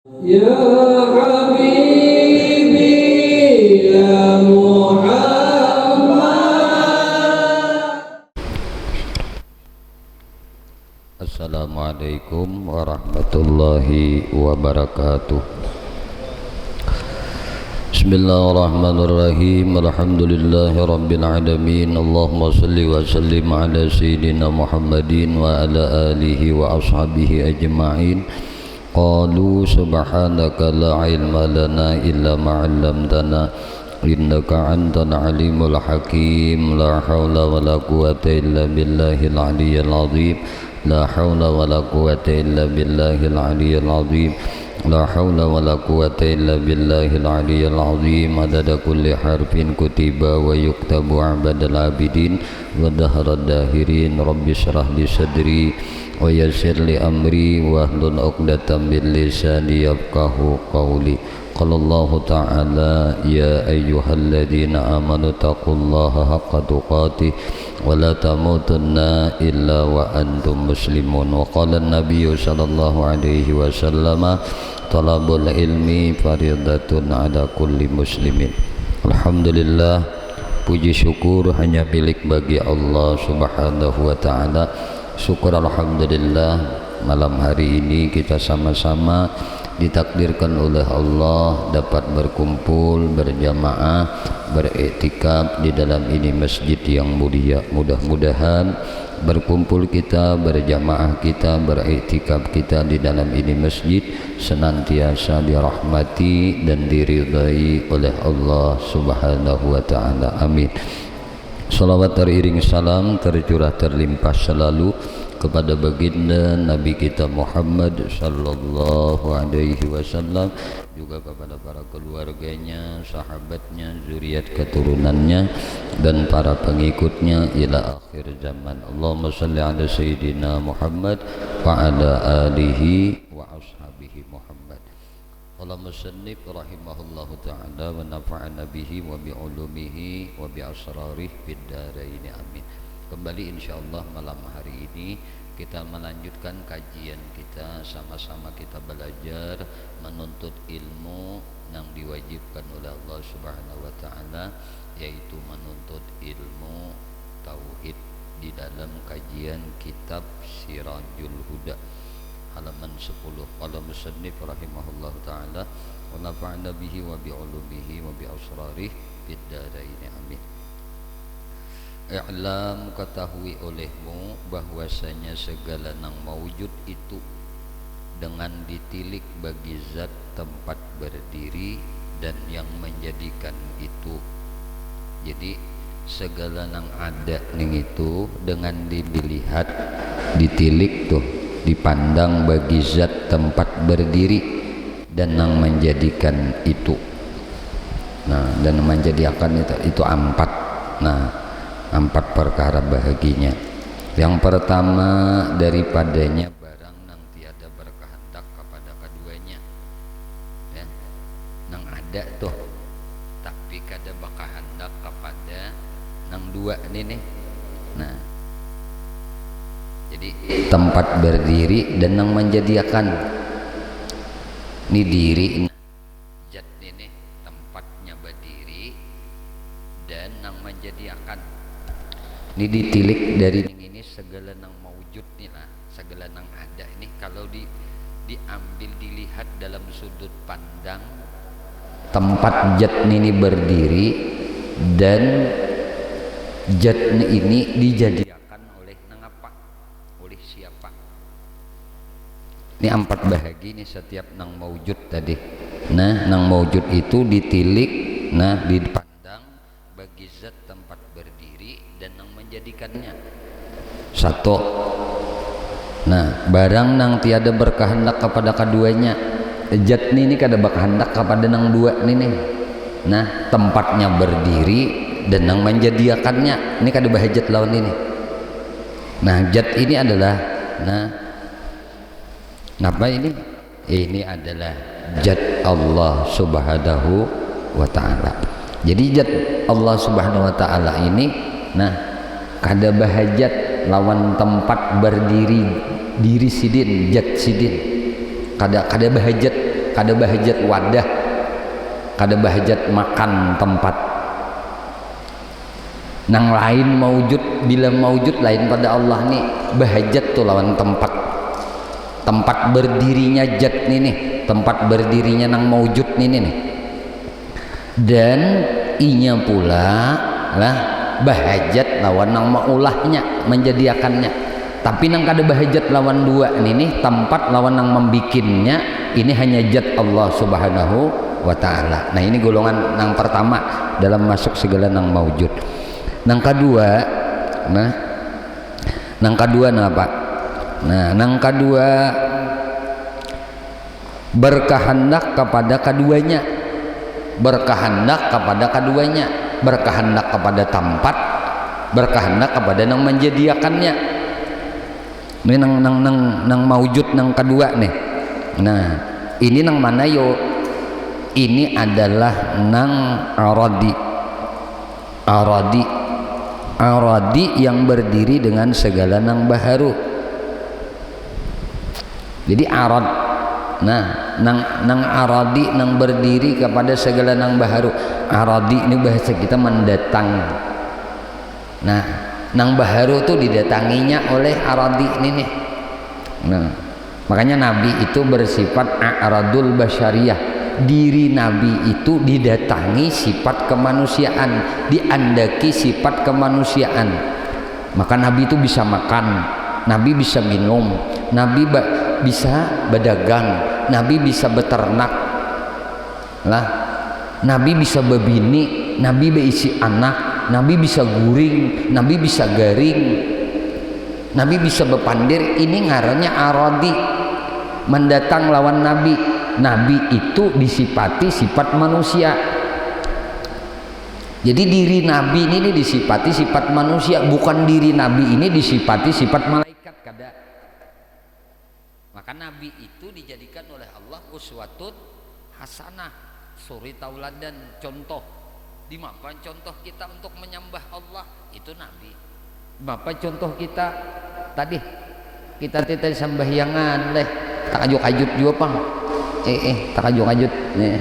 Ya Habibi ya Muhammad. Assalamualaikum warahmatullahi wabarakatuh. Bismillahirrahmanirrahim. Alhamdulillahi rabbil alamin. Allahumma salli wa sallim ala sayyidina Muhammadin wa ala alihi wa ashabihi ajma'in. Qalu subhanaka la ilma lana illa ma 'allamtana innaka antal alimul hakim. La haula wala quwwata illa billahil aliyyil azim. La haula wala quwwata illa billahil aliyyil azim. La haula wala quwwata illa billahil aliyyil azim. Adada kulli harfin kutiba wa yuktabu 'abadal abidin wa dahrad dahirin. Rabbi shrah li sadri wa yassir li amri wahlul 'uqdatam min lisani yafqahu qawli. Qala Allah ta'ala ya ayyuhalladzina amanu taqullaha haqqa tuqatih wa la tamutunna illa wa antum muslimun. Wa qala an-nabiyyu sallallahu alaihi wasallam talabul ilmi faridatun ala kulli muslimin. Alhamdulillah, puji syukur hanya milik bagi Allah subhanahu wa ta'ala. Syukur alhamdulillah, malam hari ini kita sama-sama ditakdirkan oleh Allah dapat berkumpul berjamaah beriktikaf di dalam ini masjid yang mulia. Mudah-mudahan berkumpul kita, berjamaah kita, beriktikaf kita di dalam ini masjid senantiasa dirahmati dan diridai oleh Allah subhanahu wa ta'ala. Amin. Salawat teriring salam tercurah terlimpah selalu kepada baginda Nabi kita Muhammad sallallahu alaihi wasallam, juga kepada para keluarganya, sahabatnya, zuriat keturunannya dan para pengikutnya ila akhir zaman. Allahumma salli ala sayyidina Muhammad wa ala alihi wa ashabihi Muhammad. Allahumma sannif rahimahullahu ta'ala wa nafa'ana bihi wa bi'ulumihi wa bi'asrarih fid daraini amin. Kembali insyaallah malam hari ini kita melanjutkan kajian kita, sama-sama kita belajar menuntut ilmu yang diwajibkan oleh Allah Subhanahu wa taala, yaitu menuntut ilmu tauhid di dalam kajian kitab Sirajul Huda halaman 10. Qala musannif rahimahullahu taala wa nafa'ana bihi wa bi'ulumihi wa bi'asrarih fid daraini amin. I'lam, ketahui olehmu bahwasanya segala yang mawujud itu dengan ditilik bagi zat tempat berdiri dan yang menjadikan itu. Jadi segala yang ada ning itu dengan dilihat, ditilik tuh, dipandang bagi zat tempat berdiri dan yang menjadikan itu. Nah, dan menjadikan itu empat. Nah, empat perkara bahaginya. Yang pertama, daripadanya barang yang tiada berkehendak kepada keduanya, ya, yang ada tuh tapi kada berkehendak kepada yang dua ini nih. Nah, jadi tempat berdiri dan yang menjadikan ini diri zat ini tempatnya berdiri dan yang menjadikan ini ditilik dari ini segala yang mawujud nih lah, segala yang ada ini kalau diambil dilihat dalam sudut pandang tempat zat ini berdiri dan zat ini dijadikan oleh apa? Oleh siapa? Ini empat bahagi nih setiap yang mawujud tadi. Nah, yang mawujud itu ditilik, nah dipandang bagi zat tempat berdiri dan yang menjadikannya. Satu. Nah, barang yang tiada berkehendak kepada keduanya, zat ini kada berkehendak kepada yang dua ini. Nah, tempatnya berdiri dan yang menjadikannya ini kada bahajat lawan ini. Nah, zat ini adalah, nah, apa ini? Ini adalah zat Allah Subhanahu wa ta'ala. Jadi zat Allah Subhanahu wa ta'ala ini, nah, kada bahajat lawan tempat berdiri diri sidin zat sidin, kada bahajat kada bahajat wadah, kada bahajat makan tempat. Nang lain maujud, bila maujud lain pada Allah nih, bahajat tuh lawan tempat. Tempat berdirinya jat nih, tempat berdirinya nang maujud nih. Dan inya pula lah bahajat lawan nang maulahnya, menjadiakannya. Tapi nang kada bahajat lawan dua nih, tempat lawan nang membikinnya, ini hanya jat Allah Subhanahu wa ta'ala. Nah ini golongan nang pertama dalam masuk segala nang maujud. Nang kedua, apa? Nah, nang kedua berkehendak kepada keduanya, berkehendak kepada keduanya, berkehendak kepada tempat, berkehendak kepada nang menjadiakannya. Ini nang maujud nang kedua nih. Nah, ini nang mana yo? Ini adalah nang aradi yang berdiri dengan segala nang baharu. Jadi arad, nah nang aradi nang berdiri kepada segala nang baharu. Aradi ini bahasa kita mendatang. Nah nang baharu tuh didatanginya oleh aradi ini nih. Nah makanya Nabi itu bersifat a'radul basyariyah. Diri Nabi itu didatangi sifat kemanusiaan, diandaki sifat kemanusiaan. Maka Nabi itu bisa makan, Nabi bisa minum, Nabi bisa berdagang, Nabi bisa beternak lah, Nabi bisa berbini, Nabi berisi anak, Nabi bisa guring, Nabi bisa garing, Nabi bisa bepandir. Ini ngarannya aradi, mendatang lawan Nabi. Nabi itu disifati sifat manusia. Jadi diri Nabi ini disifati sifat manusia, bukan diri Nabi ini disifati sifat malaikat, kada. Maka Nabi itu dijadikan oleh Allah uswatun hasanah, suri tauladan, contoh. Di mana contoh kita untuk menyembah Allah itu Nabi. Bapak contoh kita tadi kita tidak sembahyangan leh tak ajut-ajut juga pang. Tak ajut-ajut nih.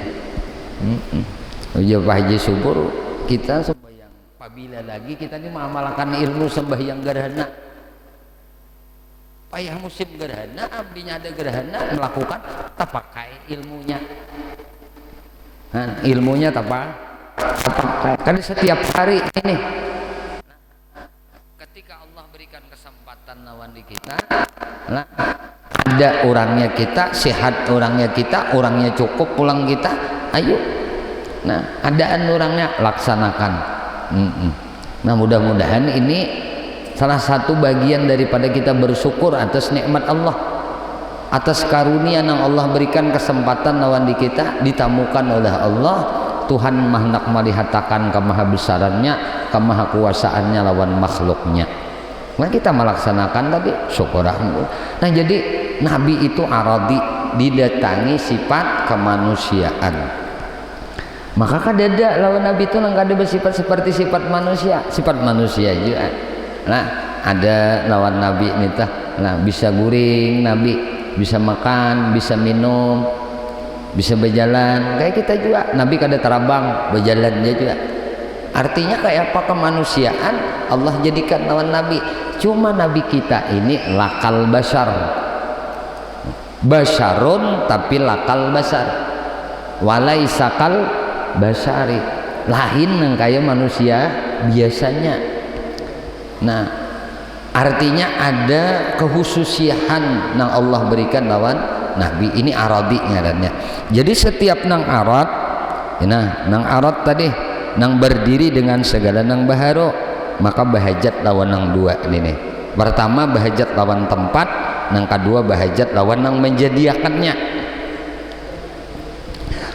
Udah Pak Haji Subur kita sembahyang. Apabila lagi kita ini mengamalkan ilmu sembahyang gerhana. Payah musim gerhana, abdinya ada gerhana melakukan tak pakai ilmunya. Nah, ilmunya tak pakai. Kan setiap hari ini. Ketika Allah berikan kesempatan lawan di kita, nah, ada orangnya kita, sehat orangnya kita, orangnya cukup pulang kita, ayo. Nah, adaan orangnya laksanakan. Nah, mudah-mudahan ini salah satu bagian daripada kita bersyukur atas nikmat Allah, atas karunia yang Allah berikan kesempatan lawan di kita, ditamukan oleh Allah. Tuhan hendak melihatakan kemahabesarannya, kemahakuasaannya lawan makhluknya. Nah, kita melaksanakan tadi syukur. Nah, jadi Nabi itu aradi, didatangi sifat kemanusiaan. Maka kadada lawan Nabi itu nang kada bersifat seperti sifat manusia juga. Nah, ada lawan Nabi nita, nah bisa guring, Nabi bisa makan, bisa minum, bisa berjalan. Kayak kita juga, Nabi kada terabang, berjalan dia juga. Artinya kayak apa kemanusiaan Allah jadikan lawan Nabi. Cuma Nabi kita ini lakal basar, basyarun tapi lakal basar, walaisakal basari, lain yang kayak manusia biasanya. Nah artinya ada kehususian yang Allah berikan lawan Nabi ini aradi ngarannya. Jadi setiap nang arad, nah nang arad tadi nang berdiri dengan segala nang baharu, maka bahajat lawan nang dua ini nih. Pertama bahajat lawan tempat, nang kedua bahajat lawan nang menjadiakannya.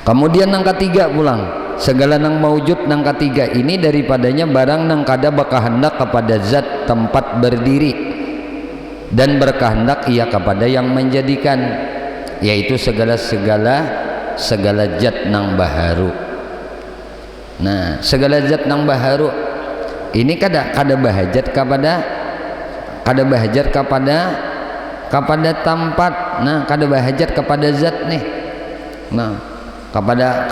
Kemudian nang ketiga pulang, segala nang maujud nang ketiga ini daripadanya barang nang kada berkehendak kepada zat tempat berdiri dan berkehendak ia kepada yang menjadikan, yaitu segala zat nang baharu. Nah segala zat nang baharu ini kada bahajat kepada tempat. Nah kada bahajat kepada zat nih. Nah, kepada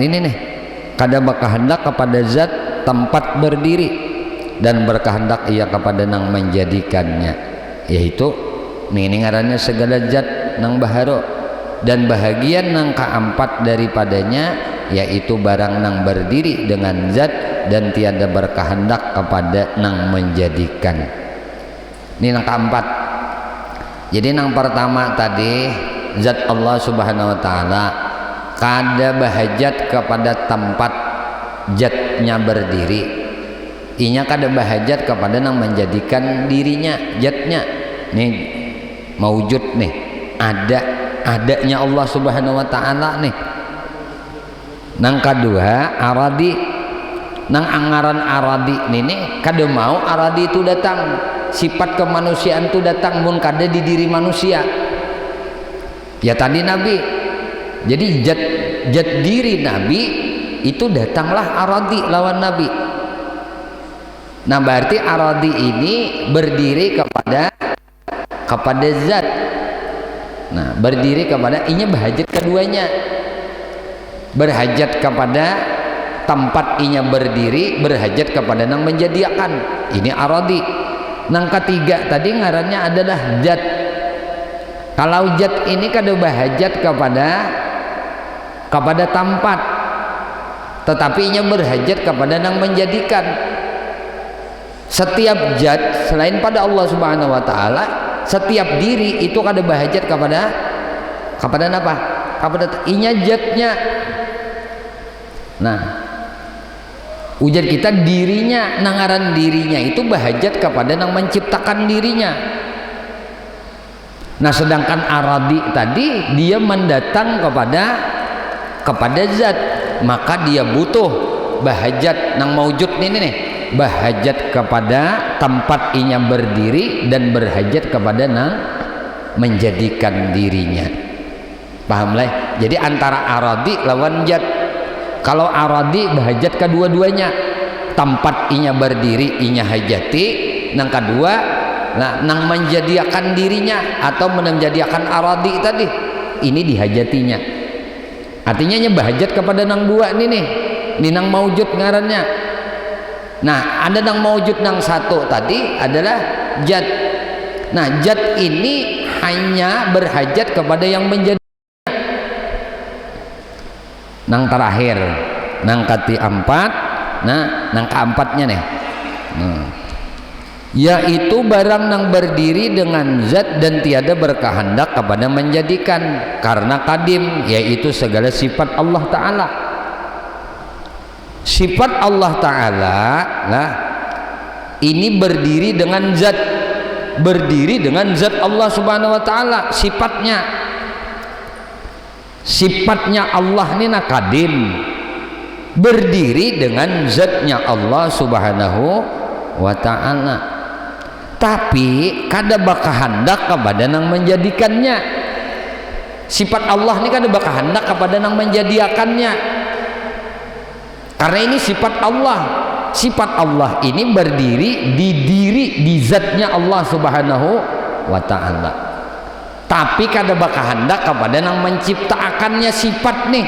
ini nih, kada berkehendak kepada zat tempat berdiri dan berkehendak ia kepada nang menjadikannya, yaitu ini ngarannya segala zat nang baharo, dan bahagian nang keempat daripadanya yaitu barang nang berdiri dengan zat dan tiada berkehendak kepada nang menjadikan. Ini nang keempat. Jadi nang pertama tadi zat Allah Subhanahu wa taala kada bahajat kepada tempat zatnya berdiri, inya kada bahajat kepada nang menjadikan dirinya zatnya. Nih maujud nih, adanya Allah Subhanahu wa taala nih. Nang kedua aradi, nang anggaran aradi nih kada mau aradi itu datang, sifat kemanusiaan itu datang mun kada di diri manusia. Ya tadi Nabi, jadi zat diri Nabi itu datanglah aradi lawan Nabi. Nah berarti aradi ini berdiri kepada zat. Nah berdiri kepada, inya berhajat keduanya, berhajat kepada tempat inya berdiri, berhajat kepada nang menjadikan. Ini aradi. Nang ketiga tadi ngarannya adalah zat. Kalau zat ini kada berhajat kepada tempat, tetapi inya berhajat kepada nang menjadikan. Setiap zat selain pada Allah Subhanahu wa taala, setiap diri itu kada berhajat kepada apa? Kepada inya zatnya. Nah, ujar kita dirinya, nangaran dirinya itu berhajat kepada nang menciptakan dirinya. Nah sedangkan aradi tadi dia mendatang kepada zat, maka dia butuh bahajat nang maujud nih bahajat kepada tempat inya berdiri dan berhajat kepada nang menjadikan dirinya. Paham lah? Jadi antara aradi lawan zat. Kalau aradi bahajat kedua-duanya, tempat inya berdiri inya hajati, nang kedua nah nang menjadikan dirinya atau menjadikan aradi tadi ini dihajatinya. Artinya nya bahajat kepada nang dua nih nang maujud ngarannya. Nah ada nang maujud nang satu tadi adalah zat. Nah zat ini hanya berhajat kepada yang menjadi. Nang terakhir, nang keempat, nah nang keempatnya nih, yaitu barang nang berdiri dengan zat dan tiada berkehendak kepada menjadikan, karena kadim, yaitu segala sifat Allah Ta'ala. Sifat Allah Ta'ala nah ini berdiri dengan zat, berdiri dengan zat Allah Subhanahu wa Ta'ala. Sifatnya Allah ini nak kadim, berdiri dengan zatnya Allah Subhanahu wa Ta'ala, tapi kada berkehendak kepada nang menjadikannya. Sifat Allah ini kada berkehendak kepada nang menjadikannya, karena ini sifat Allah. Sifat Allah ini berdiri di zatnya Allah Subhanahu wa Ta'ala, tapi kada berkehendak kepada nang menciptakannya sifat nih,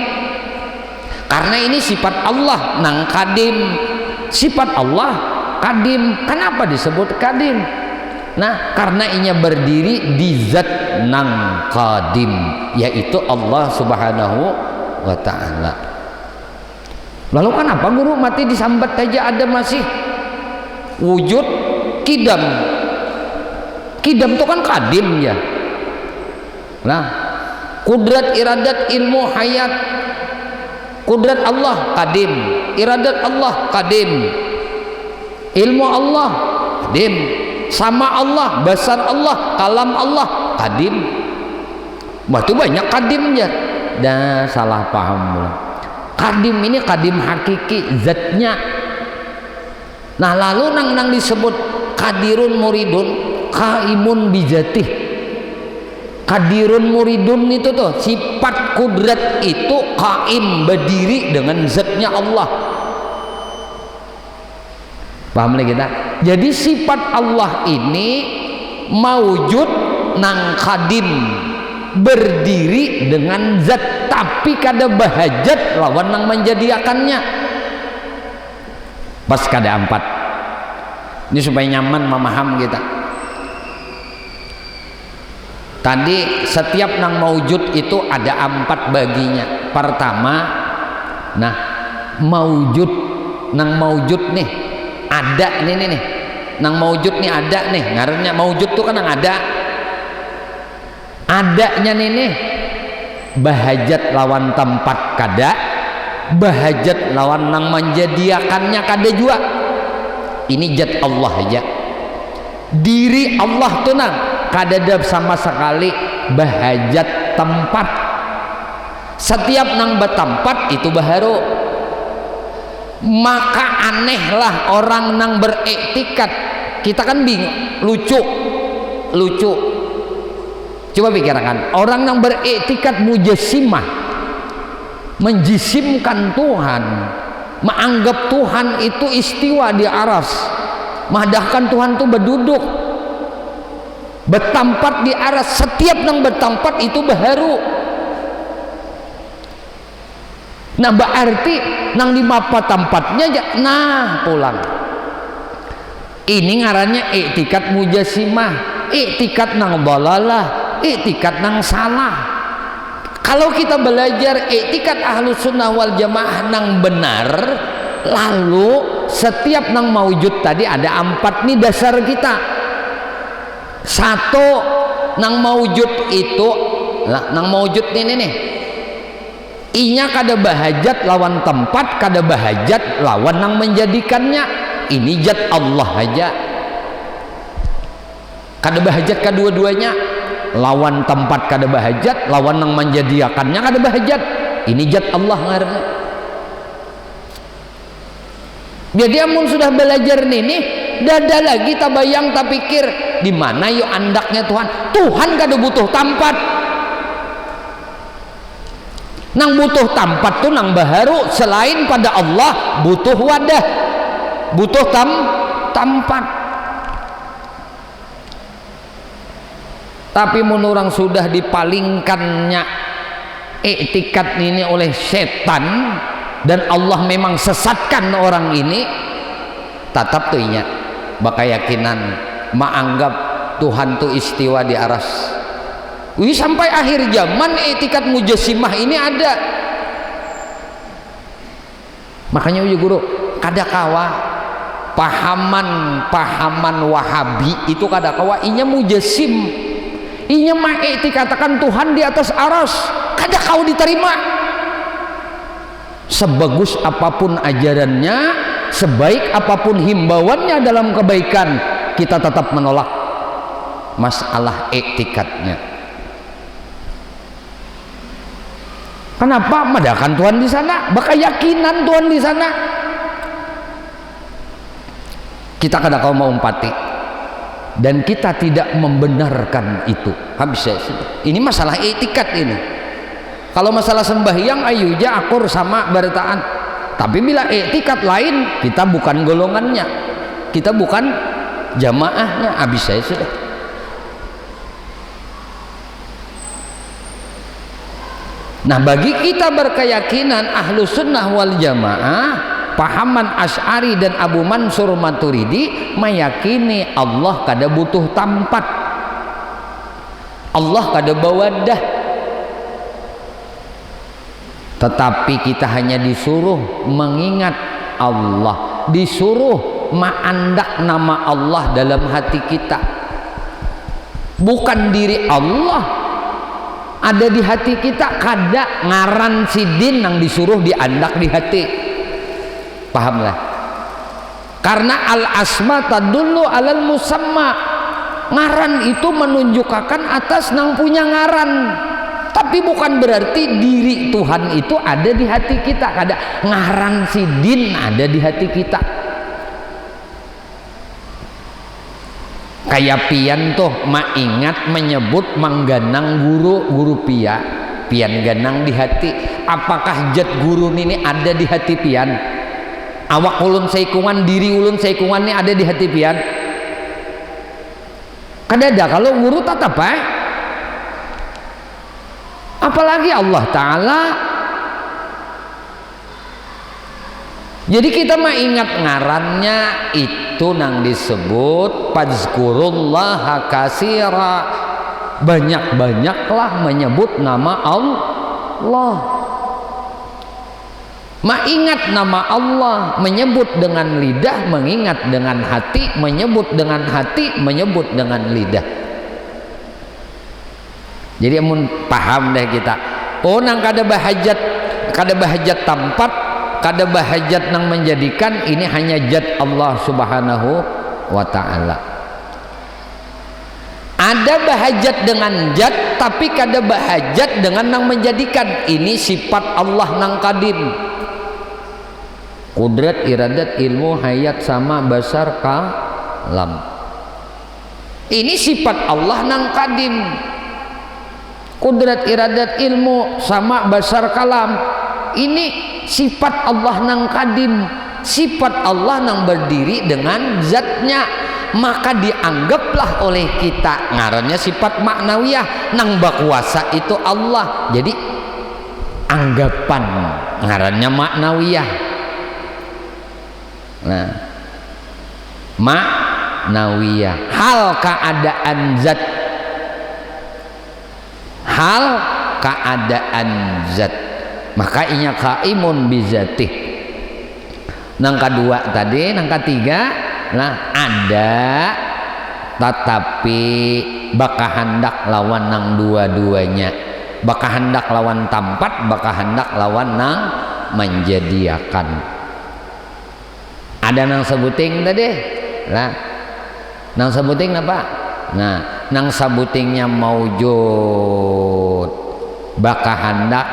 karena ini sifat Allah nang kadim. Sifat Allah kadim. Kenapa disebut kadim? Nah karena inya berdiri di zat nang kadim, yaitu Allah Subhanahu wa Ta'ala. Lalu kenapa guru mati disambat aja ada masih wujud kidam? Kidam itu kan kadim ya. Nah kudrat, iradat, ilmu, hayat, kudrat Allah kadim, iradat Allah kadim, ilmu Allah kadim, sama Allah, basar Allah, kalam Allah kadim. Batu banyak kadimnya. Dah salah paham. Kadim ini kadim hakiki zatnya. Nah lalu nang disebut kadirun muridun, kaimun bijatih. Kadirun muridun itu tuh sifat kudrat itu kaim, berdiri dengan zatnya Allah. Paham lagi kita? Jadi sifat Allah ini maujud nang kadim, berdiri dengan zat tapi kada bahajat lawan nang menjadiakannya. Pas kada empat ini supaya nyaman memaham kita. Tadi setiap nang maujud itu ada empat baginya. Pertama, nah maujud, nang maujud nih ada nih nang maujud nih ada nih, ngarannya maujud tuh kan nang adanya nih bahajat lawan tempat kada, bahajat lawan nang menjadiakannya kada juga. Ini zat Allah aja, diri Allah tuh nang kada ada sama sekali bahajat tempat. Setiap nang bertempat itu baharu. Maka anehlah orang nang beriktikad. Kita kan bingung, lucu. Coba pikirkan, orang yang beriktikad mujassimah, menjisimkan Tuhan, menganggap Tuhan itu istiwa di aras, madahkan Tuhan itu berduduk, bertempat di aras. Setiap yang bertempat itu baharu. Nah berarti nang di mapa tempatnya, nah pulang. Ini ngarannya iktikad mujassimah, iktikad nang dalalah, iktikad nang salah. Kalau kita belajar iktikad Ahlus Sunnah wal Jamaah nang benar, lalu setiap nang maujud tadi ada empat nih dasar kita. Satu, nang maujud itu, nang maujud nih inya kada bahajat lawan tempat, kada bahajat lawan nang menjadikannya. Ini zat Allah aja, kada bahajat kedua-duanya, lawan tempat kada bahajat, lawan nang menjadikannya kada bahajat. Ini zat Allah ngarannya. Jadi amun sudah belajar nih dada lagi tabayang tak pikir di mana yo andaknya Tuhan. Tuhan kada butuh tempat. Nang butuh tempat tuh nang baharu, selain pada Allah butuh wadah, butuh tempat. Tapi mun orang sudah dipalingkannya iktikad ini oleh setan dan Allah memang sesatkan orang ini, tetap tuh ingat bakayakinan menganggap Tuhan tuh istiwa di aras. Wih, sampai akhir zaman iktikad mujassimah ini ada. Makanya uji guru kada kawa pahaman Wahabi itu kada kawa inya mujassim, inya mah iktikatakan Tuhan di atas aras, kada kau diterima. Sebagus apapun ajarannya, sebaik apapun himbauannya dalam kebaikan, kita tetap menolak masalah iktikadnya. Kenapa? Madahkan Tuhan di sana, bakayakinan Tuhan di sana. Kita kada kau mau umpati dan kita tidak membenarkan itu. Habis ya. Ini masalah iktikad ini. Kalau masalah sembahyang ayu aja akur sama beritaan. Tapi bila iktikad lain, kita bukan golongannya, kita bukan jamaahnya. Habis saya sudah. Nah bagi kita berkeyakinan Ahlus Sunnah wal Jamaah, pahaman Asy'ari dan Abu Mansur Maturidi meyakini Allah kada butuh tempat, Allah kada bawadah. Tetapi kita hanya disuruh mengingat Allah, disuruh ma'andak nama Allah dalam hati kita, bukan diri Allah ada di hati kita. Kada ngaran sidin yang disuruh diandak di hati. Pahamlah? Karena al asma tadullu alal musamma, ngaran itu menunjukkan atas nang punya ngaran, tapi bukan berarti diri Tuhan itu ada di hati kita. Kada ngaran sidin ada di hati kita. Kayak pian tuh maingat menyebut mengganang guru pian ganang di hati. Apakah zat guru ini ada di hati pian? Awak ulun seikungan, diri ulun seikungan ini ada di hati pian? Kada ada. Kalau guru tetap apalagi Allah Ta'ala. Jadi kita mah ingat ngarannya itu nang disebut fazkurullaha katsira, banyak-banyaklah menyebut nama Allah. Ingat nama Allah, menyebut dengan lidah, mengingat dengan hati, menyebut dengan hati, menyebut dengan lidah. Jadi amun paham deh kita, oh nang kada bahajat tempat, kada bahajat nang menjadikan, ini hanya zat Allah Subhanahu wa ta'ala. Ada bahajat dengan zat, tapi kada bahajat dengan nang menjadikan, ini sifat Allah nang kadim. Kudrat, iradat, ilmu, hayat, sama, basar, kalam, ini sifat Allah nang kadim. Kudrat, iradat, ilmu, sama, basar, kalam, ini sifat Allah nang kadim. Sifat Allah nang berdiri dengan zatnya, maka dianggaplah oleh kita ngarannya sifat maknawiyah. Nang bakuasa itu Allah, jadi anggapan ngarannya maknawiyah. Nah, maknawiyah, hal keadaan zat, hal keadaan zat, maka inya kaimun bizatih. Nang kedua tadi, nang ketiga, nah ada tetapi baka hendak lawan nang dua-duanya, baka hendak lawan tempat, baka hendak lawan nang menjadiakan. Ada nang sebuting tadi, nah nang sebuting apa? Nah, nang sebutingnya maujud, baka hendak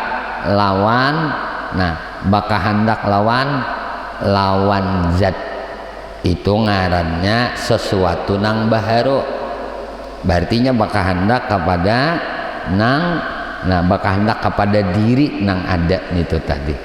lawan, nah baka hendak lawan zat, itu ngarannya sesuatu nang baharu. Berartinya baka hendak kepada nang, nah baka hendak kepada diri nang ada itu tadi.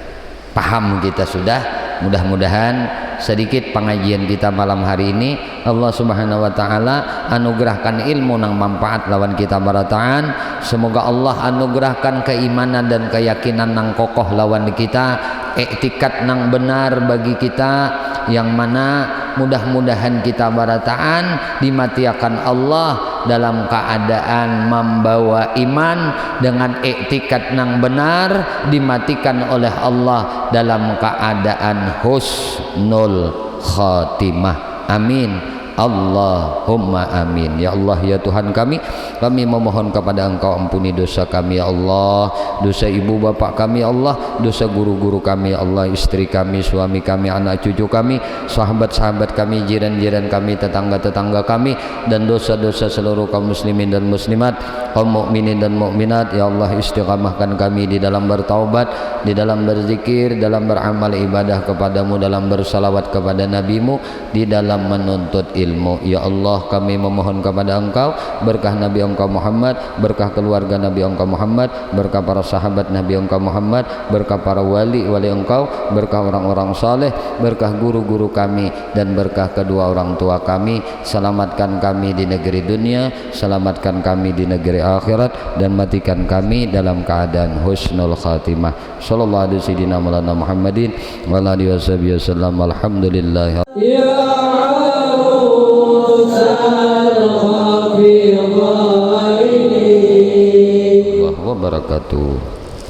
Paham kita sudah? Mudah-mudahan sedikit pengajian kita malam hari ini Allah Subhanahu wa ta'ala anugerahkan ilmu nang manfaat lawan kita barataan. Semoga Allah anugerahkan keimanan dan keyakinan nang kokoh lawan kita, iktikad nang benar bagi kita, yang mana mudah-mudahan kita barataan dimatiakan Allah dalam keadaan membawa iman dengan iktikad nang benar, dimatikan oleh Allah dalam keadaan husnul khatimah. Amin. Allahumma amin. Ya Allah, ya Tuhan kami memohon kepada Engkau ampuni dosa kami ya Allah, dosa ibu bapak kami ya Allah, dosa guru-guru kami ya Allah, istri kami, suami kami, anak cucu kami, sahabat-sahabat kami, jiran-jiran kami, tetangga-tetangga kami, dan dosa-dosa seluruh kaum muslimin dan muslimat, kaum mukminin dan mukminat ya Allah. Istiqamahkan kami di dalam bertaubat, di dalam berzikir, dalam beramal ibadah kepadamu, dalam bersalawat kepada nabimu, di dalam menuntut ilmu ya Allah. Kami memohon kepada Engkau berkah Nabi Engkau Muhammad, berkah keluarga Nabi Engkau Muhammad, berkah para sahabat Nabi Engkau Muhammad, berkah para wali Engkau, berkah orang-orang saleh, berkah guru-guru kami, dan berkah kedua orang tua kami. Selamatkan kami di negeri dunia, selamatkan kami di negeri akhirat, dan matikan kami dalam keadaan husnul khatimah. Sallallahu alaihi wasallam Muhammadin wa alihi wasallam. Alhamdulillah. Ya wabarakatuh.